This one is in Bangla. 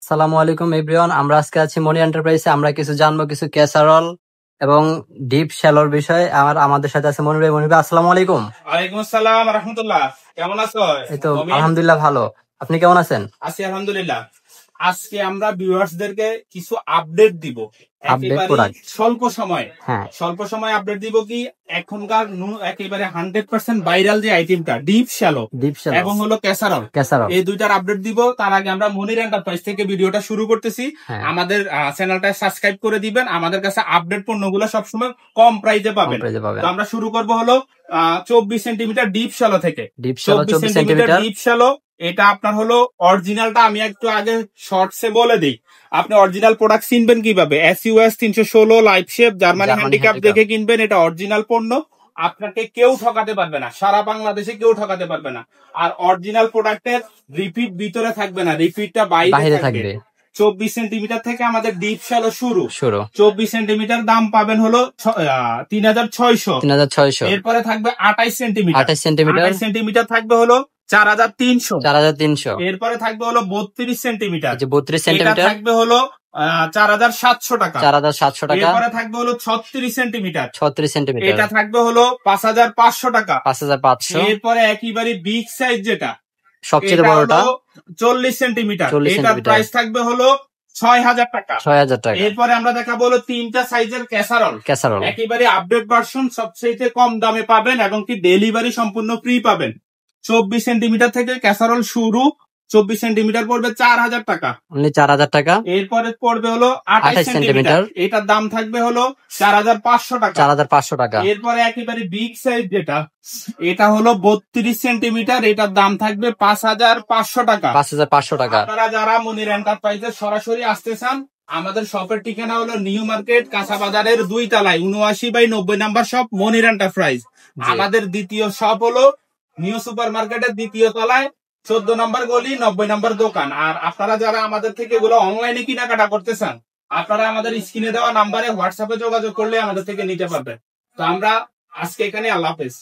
আসসালামু আলাইকুম এভরিওয়ান, আমরা আজকে আছি মনি এন্টারপ্রাইজে। আমরা কিছু জানবো, কিছু ক্যাসারল এবং ডিপ শ্যালোর বিষয়ে। আমাদের সাথে আছে মনির ভাই। মনির ভাই, আসসালামু আলাইকুম। ওয়ালাইকুম আসসালাম রাহমাতুল্লাহ। কেমন আছো? এই তো আলহামদুলিল্লাহ ভালো। আপনি কেমন আছেন? আছি আলহামদুলিল্লাহ। আজকে আমরা ভিউয়ার্সদেরকে কিছু আপডেট দিব, আপডেট একেবারে প্রোডাক্ট। হ্যাঁ, স্বল্প সময় আপডেট দিব। কি এখনকার একেবারে 100% ভাইরাল যে আইটেমটা ডিপ শ্যালো ডিপ শ্যালো এবং হলো ক্যাসারল, ক্যাসারল। এই দুইটার আপডেট দিব। তার আগে আমরা মনির এন্টারপ্রাইজ থেকে ভিডিওটা শুরু করতেছি। হ্যাঁ, আমাদের চ্যানেলটা সাবস্ক্রাইব করে দিবেন। আমাদের কাছে আপডেট পণ্যগুলো সবসময় কম প্রাইসে পাবেন। তো আমরা শুরু করব হলো 24 সেন্টিমিটার ডিপ শ্যালো থেকে। Deep shallow 24 centimetre deep shallow, এটা আপনার হলো অরিজিনালটা। আমি একটু আগে শর্টসে বলে দিই, আপনি অরিজিনাল প্রোডাক্ট চিনবেন কিভাবে। SUS 316 live shape Germany handicap দেখে কিনবেন, এটা অরিজিনাল পণ্য। আপনাকে কেউ ঠকাতে পারবে না, সারা বাংলাদেশে কেউ ঠকাতে পারবে না। আর অরিজিনাল প্রোডাক্টের রিপিট ভিতরে থাকবে না, রিপিটটা বাইরে থাকবে। 24 সেন্টিমিটার থেকে আমাদের ডিপ শ্যালো শুরু। 24 সেন্টিমিটার দাম পাবেন হলো 3600। এরপরে থাকবে 28 সেন্টিমিটার। 28 সেন্টিমিটার থাকবে হলো 4300। এরপরে থাকবে হলো 32 সেন্টিমিটার। 32 সেন্টিমিটার থাকবে হলো 4700 টাকা। এরপরে থাকবে হলো 36 সেন্টিমিটার। এটা থাকবে হলো 5500 টাকা। এরপরে একেবারে বিগ সাইজ যেটা, সবচেয়ে বড়টা 40 সেন্টিমিটার, এটার প্রাইস থাকবে হলো 6000 টাকা। এরপরে আমরা দেখাবো হলো 3টা সাইজের ক্যাসারল। একেবারে আপডেট ভার্সন, সবচেয়ে কম দামে পাবেন এবং কি ডেলিভারি সম্পূর্ণ ফ্রি পাবেন। 24 সেন্টিমিটার থেকে ক্যাসারল শুরু। 24 সেন্টিমিটার পড়বে 4000 টাকা। 4000 টাকা। এরপরে পড়বে হলো 28 সেন্টিমিটার, এটার দাম থাকবে হলো 4500 টাকা। এরপরে একেবারে বিগ সাইজ যেটা, এটা হলো 32 সেন্টিমিটার, এটার দাম থাকবে 5500 টাকা। আপনারা যারা মনির এন্টারপ্রাইজে সরাসরি আসতে চান, আমাদের শপের ঠিকানা হলো নিউ মার্কেট কাঁচা বাজারের 2 তলায় 79/90 নাম্বার শপ মনির এন্টারপ্রাইজ। আমাদের দ্বিতীয় শপ হলো নিউ সুপার মার্কেটের 2য় তলায় 14 নম্বর গলি 90 নম্বর দোকান। আর আপনারা যারা আমাদের থেকে এগুলো অনলাইনে কেনাকাটা করতে চান, আপনারা আমাদের স্ক্রিনে দেওয়া নাম্বারে হোয়াটসঅ্যাপে যোগাযোগ করলে আমাদের থেকে নিতে পারবেন। তো আমরা আজকে এখানে, আল্লাহ হাফেজ।